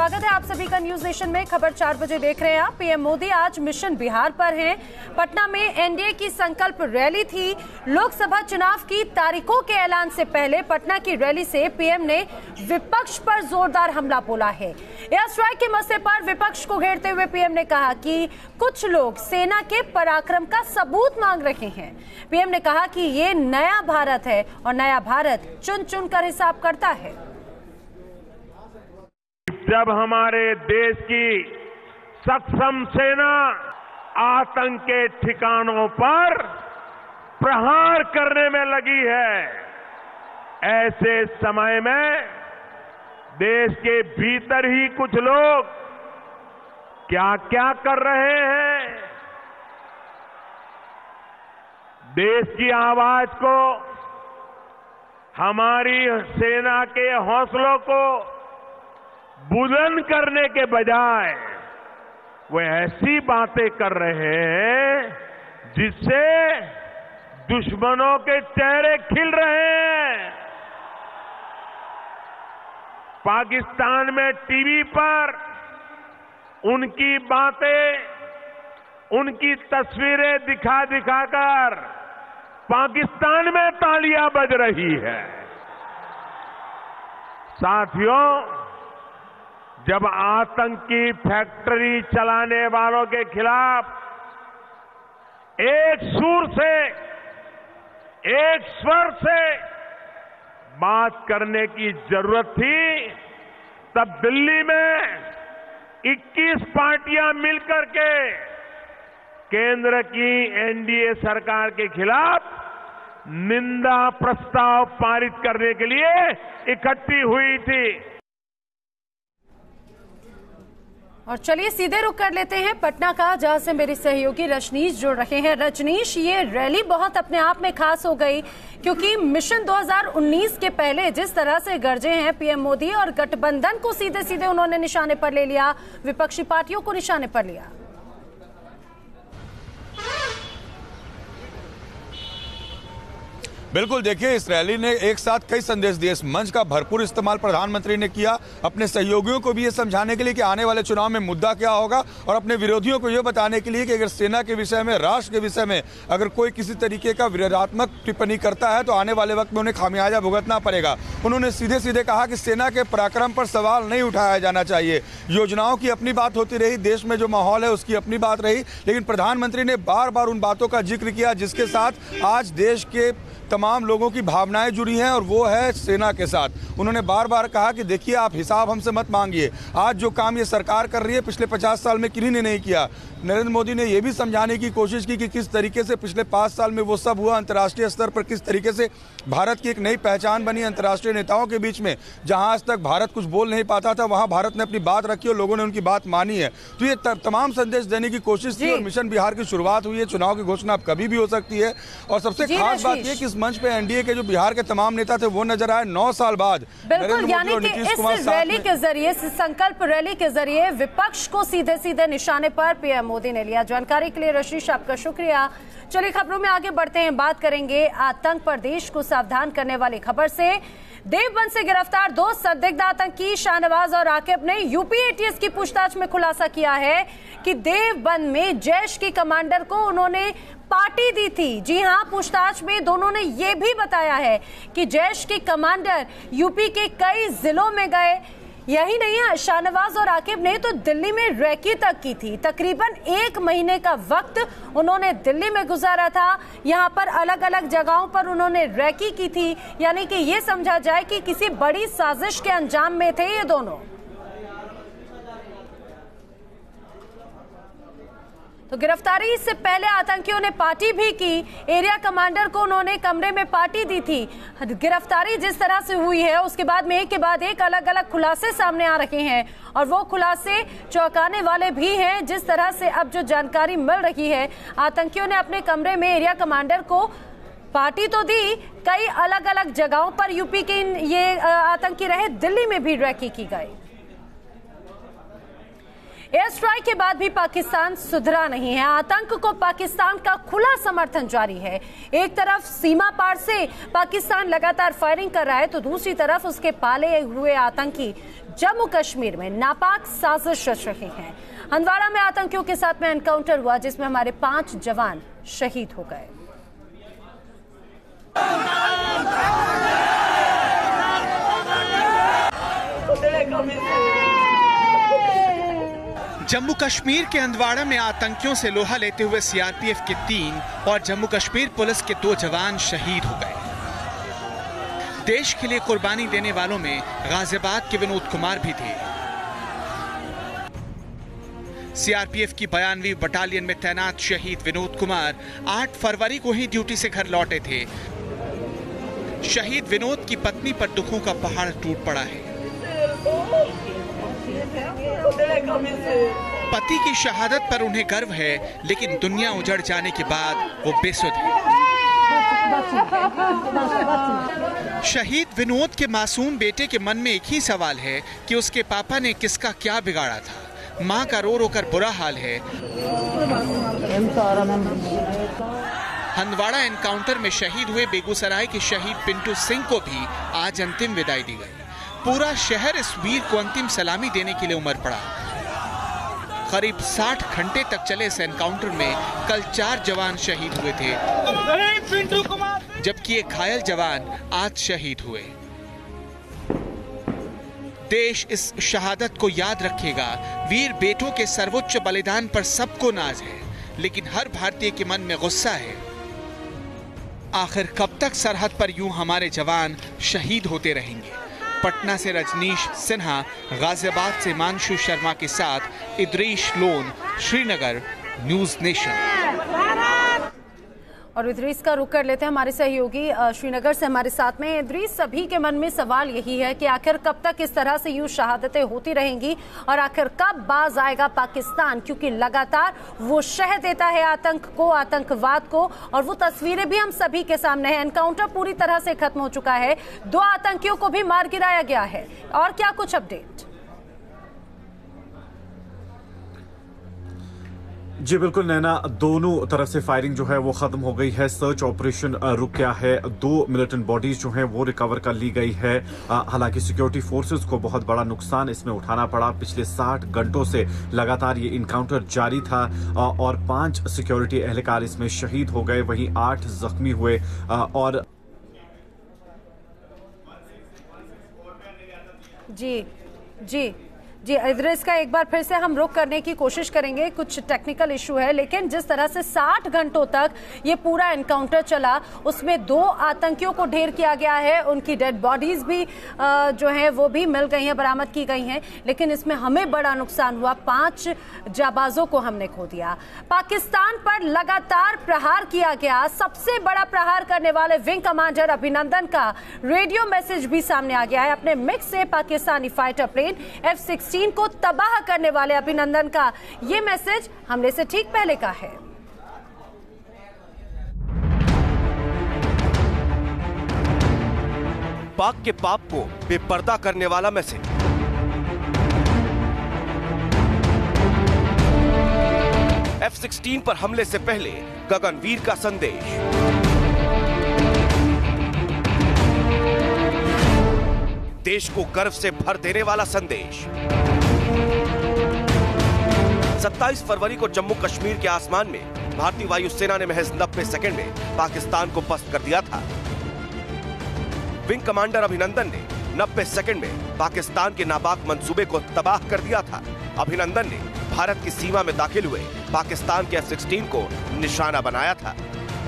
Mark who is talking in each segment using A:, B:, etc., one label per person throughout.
A: स्वागत है आप सभी का न्यूज नेशन में। खबर 4 बजे देख रहे हैं आप। पीएम मोदी आज मिशन बिहार पर हैं। पटना में एनडीए की संकल्प रैली थी। लोकसभा चुनाव की तारीखों के ऐलान से पहले पटना की रैली से पीएम ने विपक्ष पर जोरदार हमला बोला है। एयर स्ट्राइक के मसले पर विपक्ष को घेरते हुए पीएम ने कहा कि कुछ लोग सेना के पराक्रम का सबूत मांग रहे हैं। पीएम ने कहा कि ये नया भारत है और नया भारत चुन चुन कर हिसाब करता है।
B: जब हमारे देश की सक्षम सेना आतंक के ठिकानों पर प्रहार करने में लगी है, ऐसे समय में देश के भीतर ही कुछ लोग क्या क्या कर रहे हैं। देश की आवाज को, हमारी सेना के हौसलों को बुलंद करने के बजाय वो ऐसी बातें कर रहे हैं जिससे दुश्मनों के चेहरे खिल रहे हैं। पाकिस्तान में टीवी पर उनकी बातें, उनकी तस्वीरें दिखा दिखाकर पाकिस्तान में तालियां बज रही है। साथियों, जब आतंक की फैक्ट्री चलाने वालों के खिलाफ एक सुर से, एक स्वर से बात करने की जरूरत थी, तब दिल्ली में 21 पार्टियां मिलकर के केंद्र की एनडीए सरकार के खिलाफ निंदा प्रस्ताव पारित करने के लिए इकट्ठी हुई थी।
A: और चलिए सीधे रुख कर लेते हैं पटना का, जहां से मेरी सहयोगी रजनीश जुड़ रहे हैं। रजनीश, ये रैली बहुत अपने आप में खास हो गई क्योंकि मिशन 2019 के पहले जिस तरह से गरजे हैं पीएम मोदी और गठबंधन को सीधे सीधे उन्होंने निशाने पर ले लिया, विपक्षी पार्टियों को निशाने पर लिया।
C: बिल्कुल, देखिए इस रैली ने एक साथ कई संदेश दिए। इस मंच का भरपूर इस्तेमाल प्रधानमंत्री ने किया अपने सहयोगियों को भी ये समझाने के लिए कि आने वाले चुनाव में मुद्दा क्या होगा और अपने विरोधियों को ये बताने के लिए कि अगर सेना के विषय में, राष्ट्र के विषय में अगर कोई किसी तरीके का विरोधात्मक टिप्पणी करता है तो आने वाले वक्त में उन्हें खामियाजा भुगतना पड़ेगा। उन्होंने सीधे सीधे कहा कि सेना के पराक्रम पर सवाल नहीं उठाया जाना चाहिए। योजनाओं की अपनी बात होती रही, देश में जो माहौल है उसकी अपनी बात रही, लेकिन प्रधानमंत्री ने बार बार उन बातों का जिक्र किया जिसके साथ आज देश के तमाम लोगों की भावनाएं जुड़ी हैं और वो है सेना के साथ। उन्होंने बार बार कहा कि देखिए, आप हिसाब हमसे मत मांगिए। आज जो काम ये सरकार कर रही है पिछले 50 साल में किन्हीं ने नहीं किया। नरेंद्र मोदी ने यह भी समझाने की कोशिश की कि किस तरीके से पिछले 5 साल में वो सब हुआ, अंतर्राष्ट्रीय स्तर पर किस तरीके से भारत की एक नई पहचान बनी अंतर्राष्ट्रीय नेताओं के बीच में। जहां आज तक भारत कुछ बोल नहीं पाता था, वहां भारत ने अपनी बात रखी और लोगों ने उनकी बात मानी है। तो ये तमाम संदेश देने की कोशिश थी और मिशन बिहार की शुरुआत हुई है। चुनाव की घोषणा अब कभी भी हो सकती है और सबसे खास बात यह कि इस मंच पे एनडीए के जो बिहार के तमाम नेता थे वो नजर आए 9 साल बाद।
A: बिल्कुल, यानी कि इस रैली के जरिए, इस संकल्प रैली के जरिए विपक्ष को सीधे सीधे निशाने पर पीएम मोदी ने लिया। जानकारी के लिए रशीश आपका शुक्रिया। चलिए खबरों में आगे बढ़ते हैं, बात करेंगे आतंक पर देश को सावधान करने वाली खबर से। देवबंद से गिरफ्तार 2 संदिग्ध आतंकी शाहनवाज और आकिब ने यूपी एटीएस की पूछताछ में खुलासा किया है कि देवबंद में जैश के कमांडर को उन्होंने पार्टी दी थी। जी हां, पूछताछ में दोनों ने यह भी बताया है कि जैश के कमांडर यूपी के कई जिलों में गए। यही नहीं है, शाहनवाज और आकिब ने तो दिल्ली में रैकी तक की थी। तकरीबन 1 महीने का वक्त उन्होंने दिल्ली में गुजारा था। यहां पर अलग अलग जगहों पर उन्होंने रैकी की थी। यानी कि ये समझा जाए कि किसी बड़ी साजिश के अंजाम में थे ये दोनों। तो गिरफ्तारी से पहले आतंकियों ने पार्टी भी की। एरिया कमांडर को उन्होंने कमरे में पार्टी दी थी। गिरफ्तारी जिस तरह से हुई है उसके बाद में एक के बाद एक अलग अलग खुलासे सामने आ रहे हैं और वो खुलासे चौंकाने वाले भी हैं। जिस तरह से अब जो जानकारी मिल रही है, आतंकियों ने अपने कमरे में एरिया कमांडर को पार्टी तो दी, कई अलग अलग जगहों पर यूपी के ये आतंकी रहे, दिल्ली में भी रैकी की गई। एयर स्ट्राइक के बाद भी पाकिस्तान सुधरा नहीं है। आतंक को पाकिस्तान का खुला समर्थन जारी है। एक तरफ सीमा पार से पाकिस्तान लगातार फायरिंग कर रहा है तो दूसरी तरफ उसके पाले हुए आतंकी जम्मू कश्मीर में नापाक साजिश रच रहे हैं। हंदवाड़ा में आतंकियों के साथ में एनकाउंटर हुआ जिसमें हमारे 5 जवान शहीद हो गए।
D: जम्मू कश्मीर के हंदवाड़ा में आतंकियों से लोहा लेते हुए सीआरपीएफ के 3 और जम्मू कश्मीर पुलिस के 2 जवान शहीद हो गए। देश के लिए कुर्बानी देने वालों में गाजियाबाद के विनोद कुमार भी थे। सीआरपीएफ की 92वीं बटालियन में तैनात शहीद विनोद कुमार 8 फरवरी को ही ड्यूटी से घर लौटे थे। शहीद विनोद की पत्नी पर दुखों का पहाड़ टूट पड़ा है। पति की शहादत पर उन्हें गर्व है, लेकिन दुनिया उजड़ जाने के बाद वो बेसुध है। शहीद विनोद के मासूम बेटे के मन में एक ही सवाल है कि उसके पापा ने किसका क्या बिगाड़ा था। मां का रो रो कर बुरा हाल है। हंदवाड़ा एनकाउंटर में शहीद हुए बेगूसराय के शहीद पिंटू सिंह को भी आज अंतिम विदाई दी गई। पूरा शहर इस वीर को अंतिम सलामी देने के लिए उमड़ पड़ा। करीब 60 घंटे तक चले इस एनकाउंटर में कल 4 जवान शहीद हुए थे, जबकि एक घायल जवान आज शहीद हुए। देश इस शहादत को याद रखेगा। वीर बेटों के सर्वोच्च बलिदान पर सबको नाज है, लेकिन हर भारतीय के मन में गुस्सा है। आखिर कब तक सरहद पर यूं हमारे जवान शहीद होते रहेंगे? पटना से रजनीश सिन्हा, गाजियाबाद से मानशु शर्मा के साथ इद्रीश लोन, श्रीनगर, न्यूज नेशन।
A: और इद्रीस का रुख कर लेते हैं हमारे सहयोगी श्रीनगर से हमारे साथ में। इद्रीस, सभी के मन में सवाल यही है कि आखिर कब तक इस तरह से यूं शहादतें होती रहेंगी और आखिर कब बाज आएगा पाकिस्तान, क्योंकि लगातार वो शह देता है आतंक को, आतंकवाद को, और वो तस्वीरें भी हम सभी के सामने है। एनकाउंटर पूरी तरह से खत्म हो चुका है, 2 आतंकियों को भी मार गिराया गया है, और क्या कुछ अपडेट?
E: जी बिल्कुल नैना, दोनों तरफ से फायरिंग जो है वो खत्म हो गई है। सर्च ऑपरेशन रुक गया है। 2 मिलिटेंट बॉडीज जो हैं वो रिकवर कर ली गई है। हालांकि सिक्योरिटी फोर्सेस को बहुत बड़ा नुकसान इसमें उठाना पड़ा। पिछले 60 घंटों से लगातार ये इनकाउंटर जारी था और 5 सिक्योरिटी एहलकार इसमें शहीद हो गए, वहीं 8 जख्मी हुए। और
A: जी इद्रीस का एक बार फिर से हम रुक करने की कोशिश करेंगे, कुछ टेक्निकल इशू है। लेकिन जिस तरह से 60 घंटों तक ये पूरा एनकाउंटर चला, उसमें 2 आतंकियों को ढेर किया गया है, उनकी डेड बॉडीज भी जो है वो भी मिल गई हैं, बरामद की गई हैं। लेकिन इसमें हमें बड़ा नुकसान हुआ, 5 जाबाजों को हमने खो दिया। पाकिस्तान पर लगातार प्रहार किया गया। सबसे बड़ा प्रहार करने वाले विंग कमांडर अभिनंदन का रेडियो मैसेज भी सामने आ गया है। अपने मिक्स से पाकिस्तानी फाइटर प्लेन F-16 को तबाह करने वाले अभिनंदन का ये मैसेज हमले से ठीक पहले का है।
F: पाक के पाप को बेपर्दा करने वाला मैसेज। F-16 पर हमले से पहले गगनवीर का संदेश। देश को गर्व से भर देने वाला संदेश। 27 फरवरी को जम्मू कश्मीर के आसमान में भारतीय वायुसेना ने महज 90 सेकंड में पाकिस्तान को पस्त कर दिया था। विंग कमांडर अभिनंदन ने 90 सेकंड में पाकिस्तान के नापाक मंसूबे को तबाह कर दिया था। अभिनंदन ने भारत की सीमा में दाखिल हुए पाकिस्तान के F-16 को निशाना बनाया था।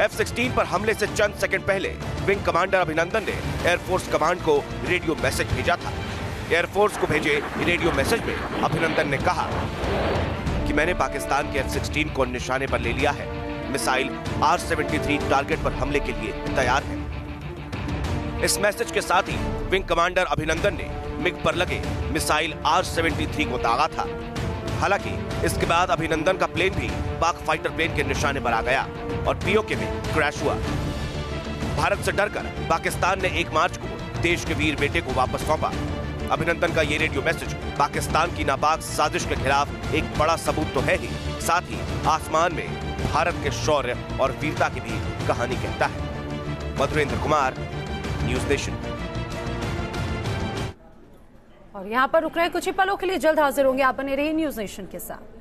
F: F-16 पर हमले से चंद सेकंड पहले विंग कमांडर अभिनंदन ने एयरफोर्स कमांड को रेडियो मैसेज भेजा था। एयरफोर्स को भेजे रेडियो मैसेज में अभिनंदन ने कहा कि मैंने पाकिस्तान के F-16 को निशाने पर ले लिया है। मिसाइल R-73 टारगेट पर हमले के लिए तैयार है। इस मैसेज के साथ ही विंग कमांडर अभिनंदन ने मिग पर लगे मिसाइल R-73 को दागा था। हालांकि इसके बाद अभिनंदन का प्लेन भी पाक फाइटर प्लेन के निशाने पर आ गया और पीओके में क्रैश हुआ। भारत से डरकर पाकिस्तान ने 1 मार्च को देश के वीर बेटे को वापस सौंपा। अभिनंदन का ये रेडियो मैसेज पाकिस्तान की नापाक साजिश के खिलाफ एक बड़ा सबूत तो है ही, साथ ही आसमान में भारत के शौर्य और वीरता की भी कहानी कहता है। Madhurendra Kumar, news nation.
A: और यहाँ पर रुक रहे हैं कुछ ही पलों के लिए, जल्द हाजिर होंगे। आप बने रहिए न्यूज नेशन के साथ।